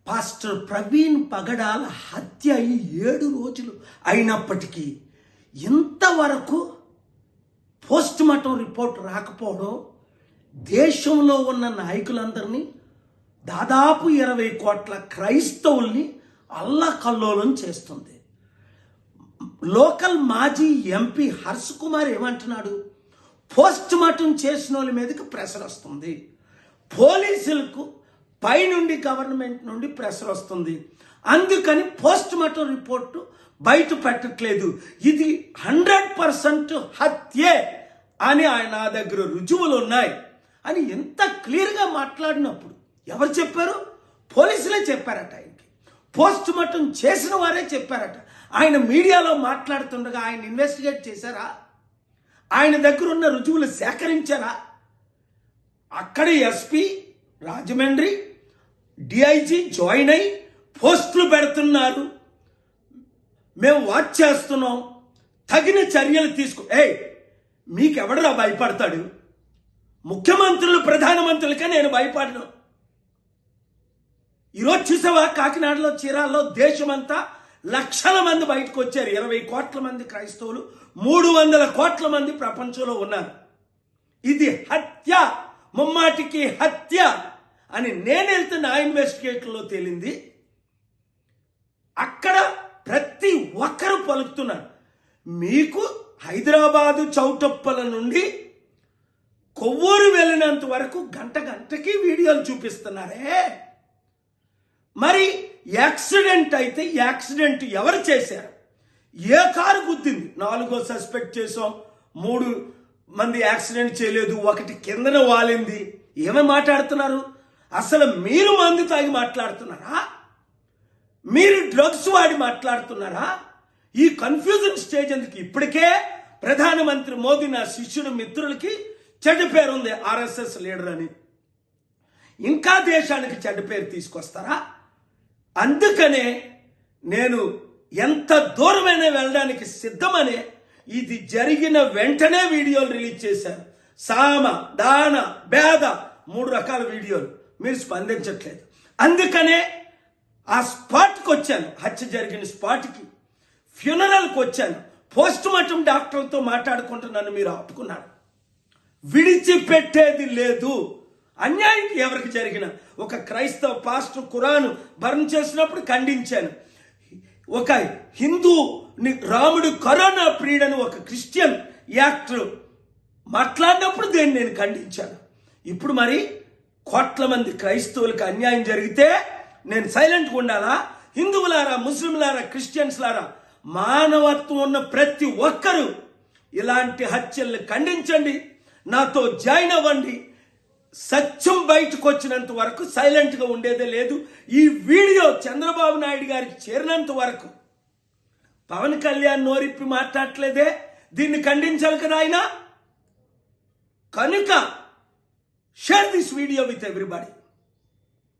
Pastor Praveen పగడాల హత్య అయి 7 రోజులు అయినప్పటికీ ఇంతవరకు పోస్ట్ మార్టం రిపోర్ట్ రాకపోవడం దేశంలో ఉన్న నాయకులందరినీ, దాదాపు 20 కోట్ల క్రైస్తవుల్ని అల్లకల్లోలం చేస్తుంది. లోకల్ మాజీ ఎంపీ హర్ష్ కుమార్ ఏమంటున్నాడు? పోస్ట్ మార్టం చేసిన వాళ్ళ మీదకి ప్రెషర్ వస్తుంది, పోలీసులకు పైనుండి గవర్నమెంట్ నుండి ప్రెషర్ వస్తుంది, అందుకని పోస్ట్ మార్టం రిపోర్టు బయట పెట్టట్లేదు, ఇది 100% హత్యే అని ఆయన దగ్గర రుజువులు ఉన్నాయి అని ఎంత క్లియర్గా మాట్లాడినప్పుడు ఎవరు చెప్పారు? పోలీసులే చెప్పారట. ఆయనకి పోస్ట్ మార్టం చేసిన వారే చెప్పారట. ఆయన మీడియాలో మాట్లాడుతుండగా ఆయన ఇన్వెస్టిగేట్ చేశారా? ఆయన దగ్గర ఉన్న రుజువులు సేకరించారా? అక్కడ ఎస్పీ రాజమండ్రి డిఐజీ జాయిన్ అయి పోస్టులు పెడుతున్నారు, మేము వాచ్ చేస్తున్నాం, తగిన చర్యలు తీసుకో. మీకెవడరా భయపడతాడు? ముఖ్యమంత్రులు ప్రధానమంత్రులకే నేను భయపడను. ఈరోజు చూసావా కాకినాడలో, చీరాల్లో దేశమంతా లక్షల మంది బయటకు వచ్చారు. 20 కోట్ల మంది క్రైస్తవులు, 300 కోట్ల మంది ప్రపంచంలో ఉన్నారు. ఇది హత్య, ముమ్మాటికి హత్య అని నేను వెళ్తున్న ఇన్వెస్టిగేషన్లో తేలింది. అక్కడ ప్రతి ఒక్కరూ పలుకుతున్నారు. మీకు హైదరాబాదు చౌటప్పల నుండి కొవ్వూరు వెళ్ళినంత వరకు గంటకి వీడియోలు చూపిస్తున్నారే. మరి యాక్సిడెంట్ అయితే యాక్సిడెంట్ ఎవరు చేశారు? ఏ కారు గుద్దింది? 4 సస్పెక్ట్ చేసాం, 3 మంది యాక్సిడెంట్ చేయలేదు, 1 కిందన వాలింది. ఏమై మాట్లాడుతున్నారు? అసలు మీరు మందు తాగి మాట్లాడుతున్నారా? మీరు డ్రగ్స్ వాడి మాట్లాడుతున్నారా? ఈ కన్ఫ్యూజన్ స్టేజ్ ఎందుకు? ఇప్పటికే ప్రధానమంత్రి మోదీ నా శిష్యుడు మిత్రులకి చెడ్డ పేరు ఉంది, ఆర్ఎస్ఎస్ లీడర్ అని. ఇంకా దేశానికి చెడ్డ పేరు తీసుకొస్తారా? అందుకనే నేను ఎంత దూరమైనా వెళ్ళడానికి సిద్ధమనే ఇది జరిగిన వెంటనే వీడియోలు రిలీజ్ చేశాను. సామ, దాన, భేద 3 రకాల వీడియోలు. మీరు స్పందించట్లేదు. అందుకనే ఆ స్పాట్కి వచ్చాను, హత్య జరిగిన స్పాట్కి, ఫ్యూనరల్కి వచ్చాను. పోస్ట్ మార్టం డాక్టర్తో మాట్లాడుకుంటూ నన్ను మీరు ఆపుకున్నారు. విడిచిపెట్టేది లేదు. అన్యాయం ఎవరికి జరిగిన, ఒక క్రైస్తవ పాస్టర్ ఖురాను బర్న్ చేసినప్పుడు ఖండించాను. ఒక హిందూ రాముడు కరోనా ప్రియుడని ఒక క్రిస్టియన్ యాక్టర్ మాట్లాడినప్పుడు దేన్ని నేను ఖండించాను. ఇప్పుడు మరి కోట్ల మంది క్రైస్తవులకు అన్యాయం జరిగితే నేను సైలెంట్గా ఉండాలా? హిందువులారా, ముస్లింలారా, క్రిస్టియన్స్లారా, మానవత్వం ఉన్న ప్రతి ఒక్కరూ ఇలాంటి హత్యల్ని ఖండించండి, నాతో జాయిన్ అవ్వండి. సత్యం బయటకు వచ్చినంత వరకు సైలెంట్గా ఉండేదే లేదు. ఈ వీడియో చంద్రబాబు నాయుడు గారికి చేరినంత వరకు పవన్ కళ్యాణ్ నోరిప్పి మాట్లాడట్లేదే, దీన్ని ఖండించాలి కదా ఆయన. కనుక share this video with everybody.